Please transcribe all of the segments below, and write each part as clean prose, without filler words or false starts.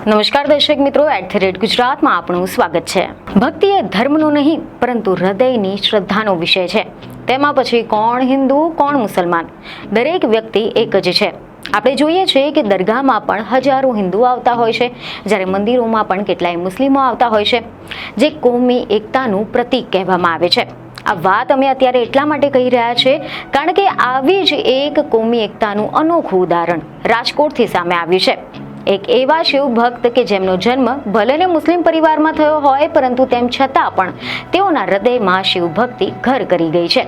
નમસ્કાર દર્શક મિત્રો, @ગુજરાતમાં આપનું સ્વાગત છે। ભક્તિ એ ધર્મનો નહીં પરંતુ હૃદયની શ્રદ્ધાનો વિષય છે। તેમાં પછી કોણ હિન્દુ કોણ મુસલમાન, દરેક વ્યક્તિ એક જ છે। આપણે જોઈએ છીએ કે દરગાહમાં પણ હજારો હિન્દુ આવતા હોય છે, જ્યારે મંદિરોમાં પણ કેટલાય મુસ્લિમો આવતા હોય છે, જે કોમી એકતાનું પ્રતીક કહેવામાં આવે છે। આ વાત અમે અત્યારે એટલા માટે કહી રહ્યા છે કારણ કે આવી જ એક કોમી એકતાનું અનોખું ઉદાહરણ રાજકોટથી સામે આવ્યું છે। એક એવા શિવ ભક્ત કે જેમનો જન્મ ભલેને મુસ્લિમ પરિવારમાં થયો હોય, પરંતુ તેમ છતાં પણ તેઓના હૃદયમાં શિવ ભક્તિ ઘર કરી ગઈ છે।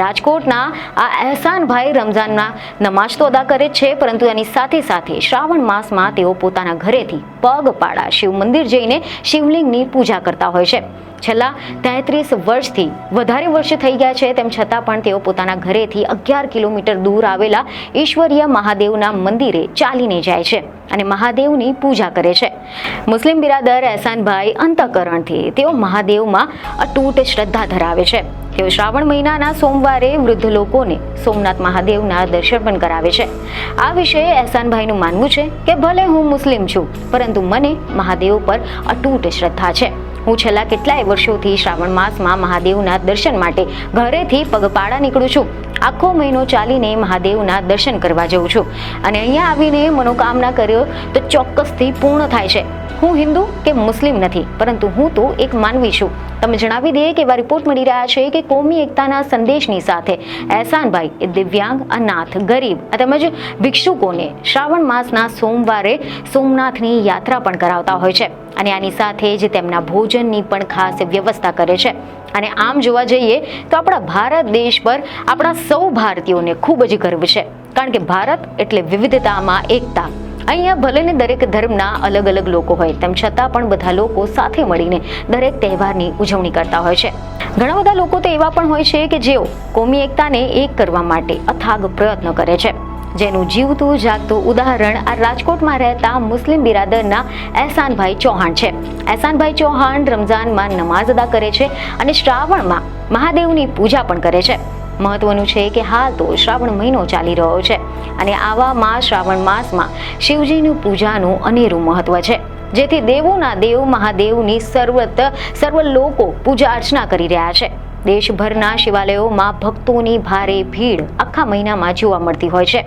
રાજકોટના આ અહેસાનભાઈ રમઝાનમાં નમાઝ તો અદા કરે છે, પરંતુ એની સાથે સાથે શ્રાવણ માસમાં તેઓ પોતાના ઘરેથી પગપાળા શિવ મંદિર જઈને શિવલિંગની પૂજા કરતા હોય છે। છેલ્લા 33 વર્ષથી વધારે વર્ષ થઈ ગયા છે, તેમ છતાં પણ તેઓ પોતાના ઘરેથી 11 કિલોમીટર દૂર આવેલા ઈશ્વરીય મહાદેવના મંદિરે ચાલીને જાય છે અને મહાદેવની પૂજા કરે છે। મુસ્લિમ બિરાદર અહેસાનભાઈ અંતઃકરણથી તેઓ મહાદેવમાં અતૂટ શ્રદ્ધા ધરાવે છે। તેઓ શ્રાવણ મહિનાના સોમવારે વૃદ્ધ લોકોને સોમનાથ મહાદેવના દર્શન પણ કરાવે છે। આ વિશે અહેસાનભાઈનું માનવું છે કે ભલે હું મુસ્લિમ છું, પરંતુ મને મહાદેવ પર અતૂટ શ્રદ્ધા છે। હું છેલ્લા કેટલાય વર્ષોથી શ્રાવણ માસમાં મહાદેવના દર્શન માટે ઘરેથી પગપાળા નીકળું છું। આખો મહિનો ચાલીને મહાદેવના દર્શન કરવા જઉં છું અને અહીંયા આવીને મનોકામના કર્યો તો ચોક્કસથી પૂર્ણ થાય છે। હું હિન્દુ કે મુસ્લિમ નથી, પરંતુ હું તો એક માનવી છું। તમે જણાવી દઈએ કે એવા રિપોર્ટ મળી રહ્યા છે કે કોમી એકતાના સંદેશની સાથે અહેસાનભાઈ એ દિવ્યાંગ, અનાથ, ગરીબ તેમજ ભિક્ષુકોને શ્રાવણ માસના સોમવારે સોમનાથની યાત્રા પણ કરાવતા હોય છે અને આની સાથે જ તેમના ભોજનની પણ ખાસ વ્યવસ્થા કરે છે। અને આમ જોવા જઈએ તો આપણા ભારત દેશ પર આપણા સૌ ભારતીયોને ખૂબ જ ગર્વ છે, કારણ કે ભારત એટલે વિવિધતામાં એકતા। અહીંયા ભલેને દરેક ધર્મના અલગ અલગ લોકો હોય, તેમ છતાં પણ બધા લોકો સાથે મળીને દરેક તહેવારની ઉજવણી કરતા હોય છે। ઘણા બધા લોકો તો એવા પણ હોય છે કે જેઓ કોમી એકતાને એક કરવા માટે અથાગ પ્રયત્ન કરે છે, જેનું જીવતું જાગતું ઉદાહરણ આ રાજકોટમાં રહેતા મુસ્લિમ બિરાદરના અહેસાનભાઈ ચૌહાણ છે। અહેસાનભાઈ ચૌહાણ રમઝાનમાં નમાઝ અદા કરે છે અને શ્રાવણમાં મહાદેવની પૂજા પણ કરે છે। મહત્વનું છે કે હાલ તો શ્રાવણ મહિનો ચાલી રહ્યો છે અને આવામાં શ્રાવણ માસમાં શિવજીની પૂજાનું અનેરું મહત્વ છે, જેથી દેવોના દેવ મહાદેવની સર્વ લોકો પૂજા અર્ચના કરી રહ્યા છે। દેશભરના શિવાલયોમાં ભક્તોની ભારે ભીડ આખા મહિનામાં જોવા મળતી હોય છે,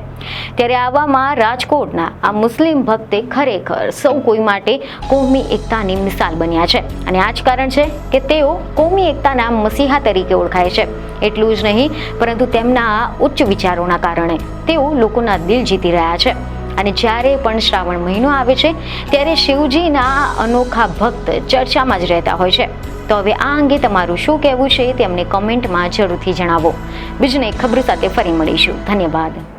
ત્યારે આવામાં રાજકોટના આ મુસ્લિમ ભક્તે ખરેખર સૌ કોઈ માટે કોમી એકતાની મિસાલ બન્યા છે અને આ જ કારણ છે કે તેઓ કોમી એકતાના મસીહા તરીકે ઓળખાય છે। એટલું જ નહીં, પરંતુ તેમના ઉચ્ચ વિચારોના કારણે તેઓ લોકોના દિલ જીતી રહ્યા છે અને જ્યારે પણ શ્રાવણ મહિનો આવે છે ત્યારે શિવજીના અનોખા ભક્ત ચર્ચામાં જ રહેતા હોય છે। તો હવે આ અંગે તમારું શું કહેવું છે તે અમને કોમેન્ટમાં જરૂરથી જણાવો। બીજને ખબર સાથે ફરી મળીશું। ધન્યવાદ।